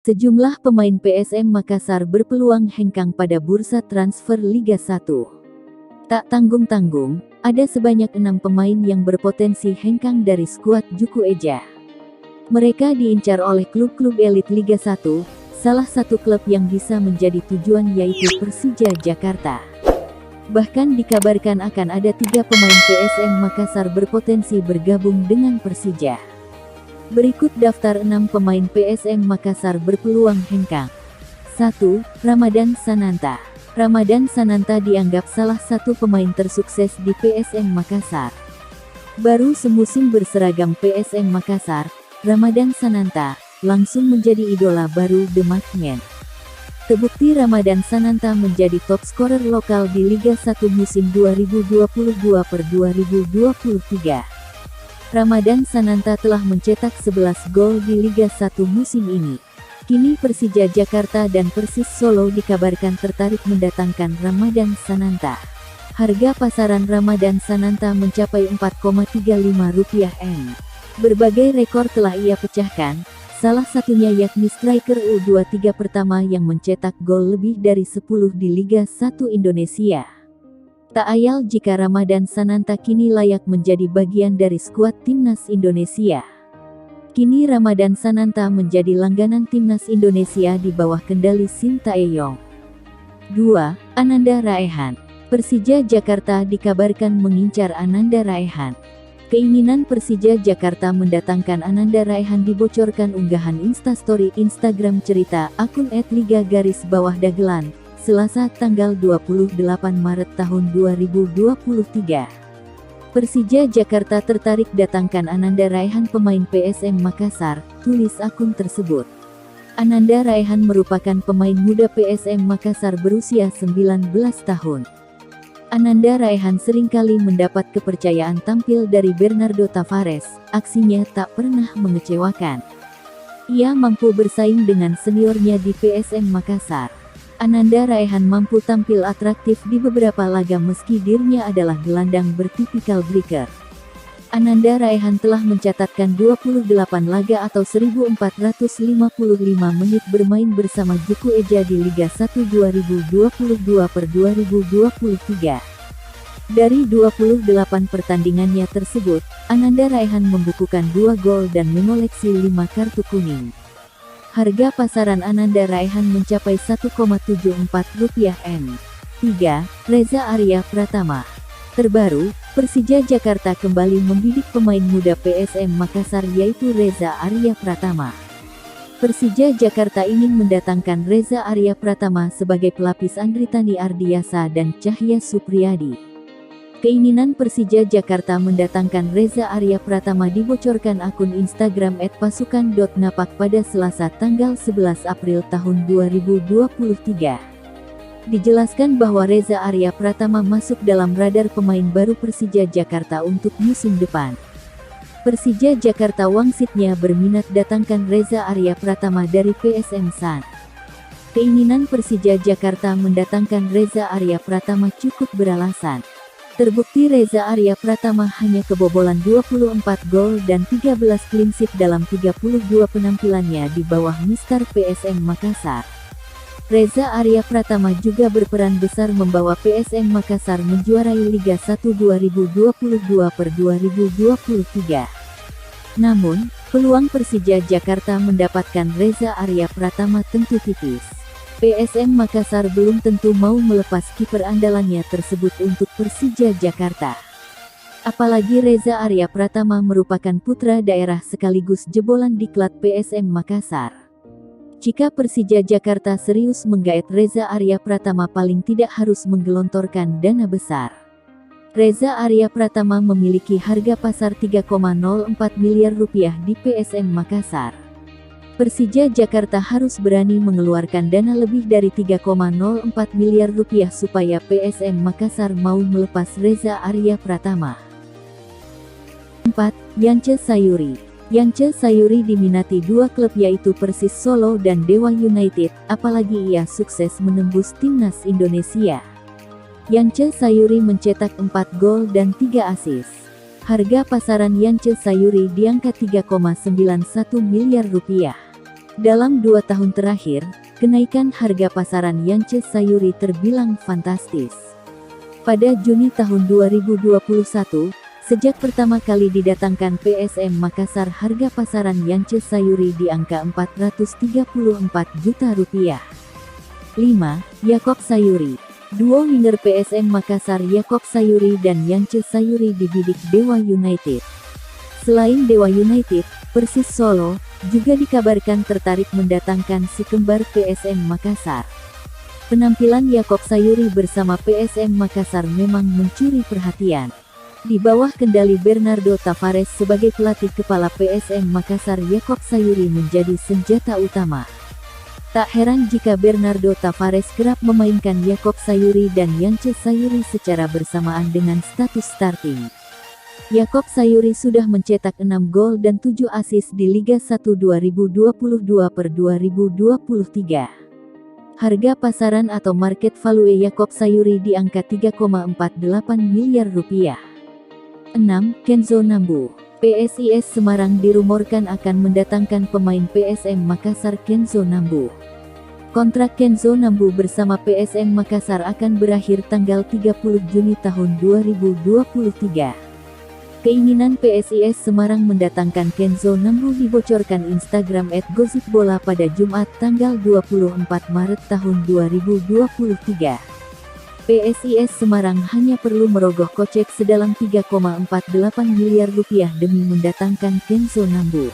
Sejumlah pemain PSM Makassar berpeluang hengkang pada bursa transfer Liga 1. Tak tanggung-tanggung, ada sebanyak 6 pemain yang berpotensi hengkang dari skuad Juku Eja. Mereka diincar oleh klub-klub elit Liga 1, salah satu klub yang bisa menjadi tujuan yaitu Persija Jakarta. Bahkan dikabarkan akan ada 3 pemain PSM Makassar berpotensi bergabung dengan Persija. Berikut daftar 6 pemain PSM Makassar berpeluang hengkang. 1. Ramadan Sananta. Ramadan Sananta dianggap salah satu pemain tersukses di PSM Makassar. Baru semusim berseragam PSM Makassar, Ramadan Sananta langsung menjadi idola baru The Markman. Terbukti Ramadan Sananta menjadi top scorer lokal di Liga 1 musim 2022/2023. Ramadan Sananta telah mencetak 11 gol di Liga 1 musim ini. Kini Persija Jakarta dan Persis Solo dikabarkan tertarik mendatangkan Ramadan Sananta. Harga pasaran Ramadan Sananta mencapai Rp4,35 M. Berbagai rekor telah ia pecahkan, salah satunya yakni striker U23 pertama yang mencetak gol lebih dari 10 di Liga 1 Indonesia. Tak ayal jika Ramadan Sananta kini layak menjadi bagian dari skuad Timnas Indonesia. Kini Ramadan Sananta menjadi langganan Timnas Indonesia di bawah kendali Sintayong. 2. Ananda Raehan. Persija Jakarta dikabarkan mengincar Ananda Raehan. Keinginan Persija Jakarta mendatangkan Ananda Raehan dibocorkan unggahan Instastory Instagram cerita akun @liga_dagelan, Selasa tanggal 28 Maret tahun 2023. Persija Jakarta tertarik datangkan Ananda Raehan pemain PSM Makassar, tulis akun tersebut. Ananda Raehan merupakan pemain muda PSM Makassar berusia 19 tahun. Ananda Raehan seringkali mendapat kepercayaan tampil dari Bernardo Tavares, aksinya tak pernah mengecewakan. Ia mampu bersaing dengan seniornya di PSM Makassar. Ananda Raehan mampu tampil atraktif di beberapa laga meski dirinya adalah gelandang bertipikal striker. Ananda Raehan telah mencatatkan 28 laga atau 1455 menit bermain bersama Juku Eja di Liga 1 2022/2023. Dari 28 pertandingannya tersebut, Ananda Raehan membukukan 2 gol dan mengoleksi 5 kartu kuning. Harga pasaran Ananda Raehan mencapai Rp1,74 M. 3. Reza Arya Pratama. Terbaru, Persija Jakarta kembali membidik pemain muda PSM Makassar yaitu Reza Arya Pratama. Persija Jakarta ingin mendatangkan Reza Arya Pratama sebagai pelapis Andritani Ardiasa dan Cahya Supriyadi. Keinginan Persija Jakarta mendatangkan Reza Arya Pratama dibocorkan akun Instagram @pasukan.napak pada Selasa tanggal 11 April tahun 2023. Dijelaskan bahwa Reza Arya Pratama masuk dalam radar pemain baru Persija Jakarta untuk musim depan. Persija Jakarta wangsitnya berminat datangkan Reza Arya Pratama dari PSM San. Keinginan Persija Jakarta mendatangkan Reza Arya Pratama cukup beralasan. Terbukti Reza Arya Pratama hanya kebobolan 24 gol dan 13 clean sheet dalam 32 penampilannya di bawah Mister PSM Makassar. Reza Arya Pratama juga berperan besar membawa PSM Makassar menjuarai Liga 1 2022/2023. Namun, peluang Persija Jakarta mendapatkan Reza Arya Pratama tentu tipis. PSM Makassar belum tentu mau melepas kiper andalannya tersebut untuk Persija Jakarta. Apalagi Reza Arya Pratama merupakan putra daerah sekaligus jebolan diklat PSM Makassar. Jika Persija Jakarta serius menggaet Reza Arya Pratama paling tidak harus menggelontorkan dana besar. Reza Arya Pratama memiliki harga pasar Rp3,04 miliar di PSM Makassar. Persija Jakarta harus berani mengeluarkan dana lebih dari Rp3,04 miliar supaya PSM Makassar mau melepas Reza Arya Pratama. 4. Yance Sayuri. Yance Sayuri diminati 2 klub yaitu Persis Solo dan Dewa United, apalagi ia sukses menembus Timnas Indonesia. Yance Sayuri mencetak 4 gol dan 3 assist. Harga pasaran Yance Sayuri di angka 3,91 miliar rupiah. Dalam 2 tahun terakhir, kenaikan harga pasaran Yance Sayuri terbilang fantastis. Pada Juni tahun 2021, sejak pertama kali didatangkan PSM Makassar, harga pasaran Yance Sayuri di angka 434 juta rupiah. 5. Yakob Sayuri. Duo winger PSM Makassar Yakob Sayuri dan Yance Sayuri dibidik Dewa United. Selain Dewa United, Persis Solo juga dikabarkan tertarik mendatangkan si kembar PSM Makassar. Penampilan Yakob Sayuri bersama PSM Makassar memang mencuri perhatian. Di bawah kendali Bernardo Tavares sebagai pelatih kepala PSM Makassar, Yakob Sayuri menjadi senjata utama. Tak heran jika Bernardo Tavares kerap memainkan Yakob Sayuri dan Yance Sayuri secara bersamaan dengan status starting. Yakob Sayuri sudah mencetak 6 gol dan 7 assist di Liga 1 2022-2023. Harga pasaran atau market value Yakob Sayuri di angka 3,48 miliar rupiah. 6. Kenzo Nambu. PSIS Semarang dirumorkan akan mendatangkan pemain PSM Makassar Kenzo Nambu. Kontrak Kenzo Nambu bersama PSM Makassar akan berakhir tanggal 30 Juni tahun 2023. Keinginan PSIS Semarang mendatangkan Kenzo Nambu dibocorkan Instagram @gosipbola pada Jumat tanggal 24 Maret tahun 2023. PSIS Semarang hanya perlu merogoh kocek sedalam 3,48 miliar rupiah demi mendatangkan Kenzo Nambu.